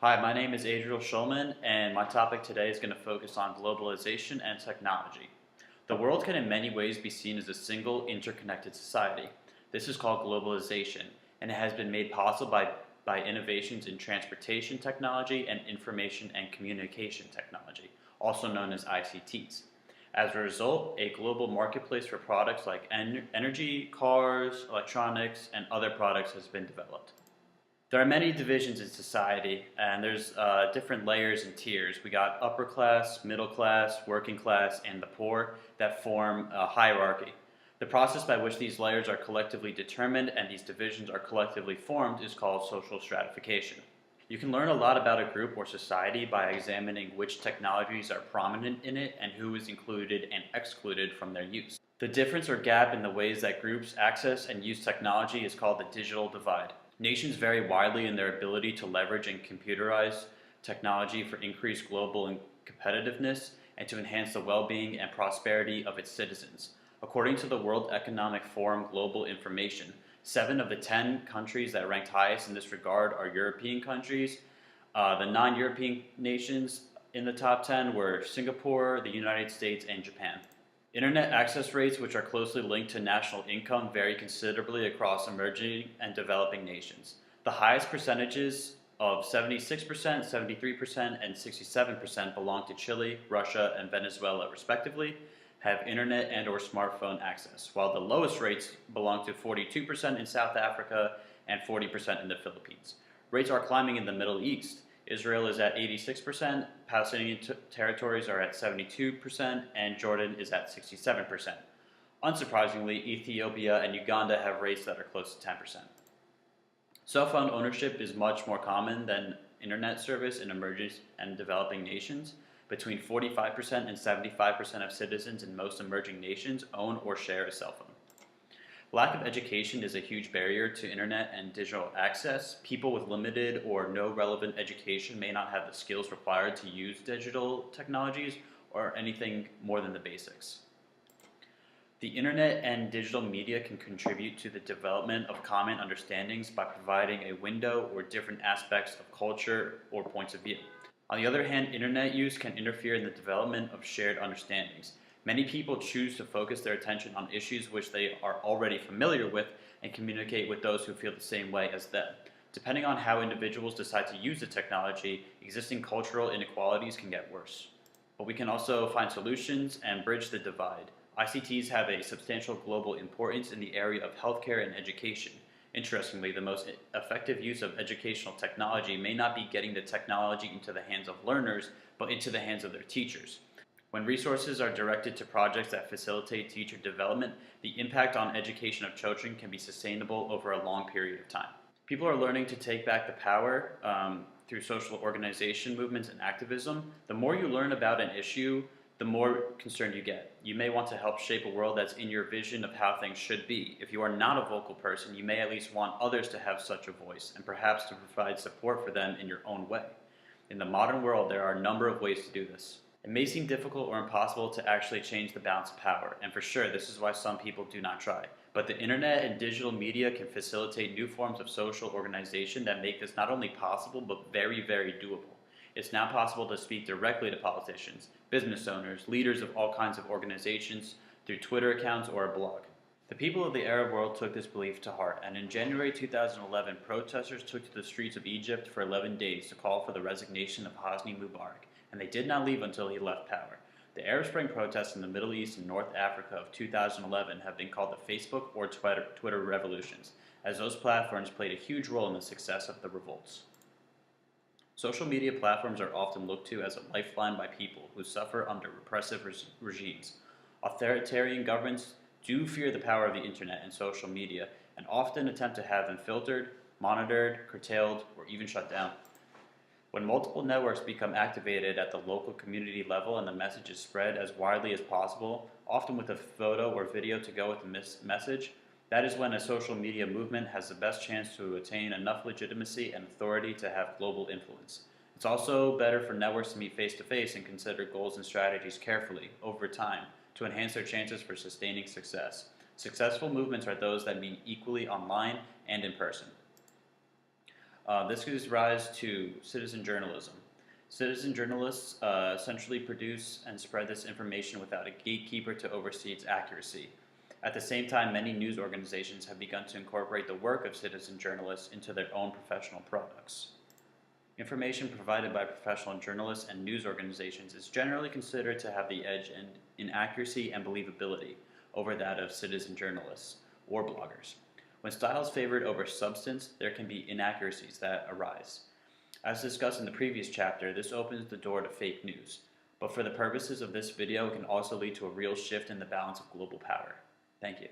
Hi, my name is Adriel Shulman, and my topic today is going to focus on globalization and technology. The world can in many ways be seen as a single interconnected society. This is called globalization, and it has been made possible by innovations in transportation technology and information and communication technology, also known as ICTs. As a result, a global marketplace for products like energy, cars, electronics, and other products has been developed. There are many divisions in society, and there's different layers and tiers. We got upper class, middle class, working class, and the poor that form a hierarchy. The process by which these layers are collectively determined and these divisions are collectively formed is called social stratification. You can learn a lot about a group or society by examining which technologies are prominent in it and who is included and excluded from their use. The difference or gap in the ways that groups access and use technology is called the digital divide. Nations vary widely in their ability to leverage and computerize technology for increased global competitiveness and to enhance the well-being and prosperity of its citizens. According to the World Economic Forum Global Information, 7 of the 10 countries that ranked highest in this regard are European countries. The non-European nations in the top 10 were Singapore, the United States, and Japan. Internet access rates, which are closely linked to national income, vary considerably across emerging and developing nations. The highest percentages of 76%, 73%, and 67% belong to Chile, Russia, and Venezuela, respectively, have internet and or smartphone access, while the lowest rates belong to 42% in South Africa and 40% in the Philippines. Rates are climbing in the Middle East. Israel is at 86%, Palestinian territories are at 72%, and Jordan is at 67%. Unsurprisingly, Ethiopia and Uganda have rates that are close to 10%. Cell phone ownership is much more common than internet service in emerging and developing nations. Between 45% and 75% of citizens in most emerging nations own or share a cell phone. Lack of education is a huge barrier to internet and digital access. People with limited or no relevant education may not have the skills required to use digital technologies or anything more than the basics. The internet and digital media can contribute to the development of common understandings by providing a window or different aspects of culture or points of view. On the other hand, internet use can interfere in the development of shared understandings. Many people choose to focus their attention on issues which they are already familiar with and communicate with those who feel the same way as them. Depending on how individuals decide to use the technology, existing cultural inequalities can get worse. But we can also find solutions and bridge the divide. ICTs have a substantial global importance in the area of healthcare and education. Interestingly, the most effective use of educational technology may not be getting the technology into the hands of learners, but into the hands of their teachers. When resources are directed to projects that facilitate teacher development, the impact on education of children can be sustainable over a long period of time. People are learning to take back the power through social organization movements and activism. The more you learn about an issue, the more concerned you get. You may want to help shape a world that's in your vision of how things should be. If you are not a vocal person, you may at least want others to have such a voice and perhaps to provide support for them in your own way. In the modern world, there are a number of ways to do this. It may seem difficult or impossible to actually change the balance of power, and for sure this is why some people do not try. But the internet and digital media can facilitate new forms of social organization that make this not only possible, but very, very doable. It's now possible to speak directly to politicians, business owners, leaders of all kinds of organizations through Twitter accounts or a blog. The people of the Arab world took this belief to heart, and in January 2011, protesters took to the streets of Egypt for 11 days to call for the resignation of Hosni Mubarak, and they did not leave until he left power. The Arab Spring protests in the Middle East and North Africa of 2011 have been called the Facebook or Twitter revolutions, as those platforms played a huge role in the success of the revolts. Social media platforms are often looked to as a lifeline by people who suffer under repressive regimes. Authoritarian governments do fear the power of the internet and social media and often attempt to have them filtered, monitored, curtailed, or even shut down. When multiple networks become activated at the local community level and the message is spread as widely as possible, often with a photo or video to go with the message, that is when a social media movement has the best chance to attain enough legitimacy and authority to have global influence. It's also better for networks to meet face-to-face and consider goals and strategies carefully, over time, to enhance their chances for sustaining success. Successful movements are those that meet equally online and in person. This gives rise to citizen journalism. Citizen journalists essentially produce and spread this information without a gatekeeper to oversee its accuracy. At the same time, many news organizations have begun to incorporate the work of citizen journalists into their own professional products. Information provided by professional journalists and news organizations is generally considered to have the edge in accuracy and believability over that of citizen journalists or bloggers. When style is favored over substance, there can be inaccuracies that arise. As discussed in the previous chapter, this opens the door to fake news, but for the purposes of this video, it can also lead to a real shift in the balance of global power. Thank you.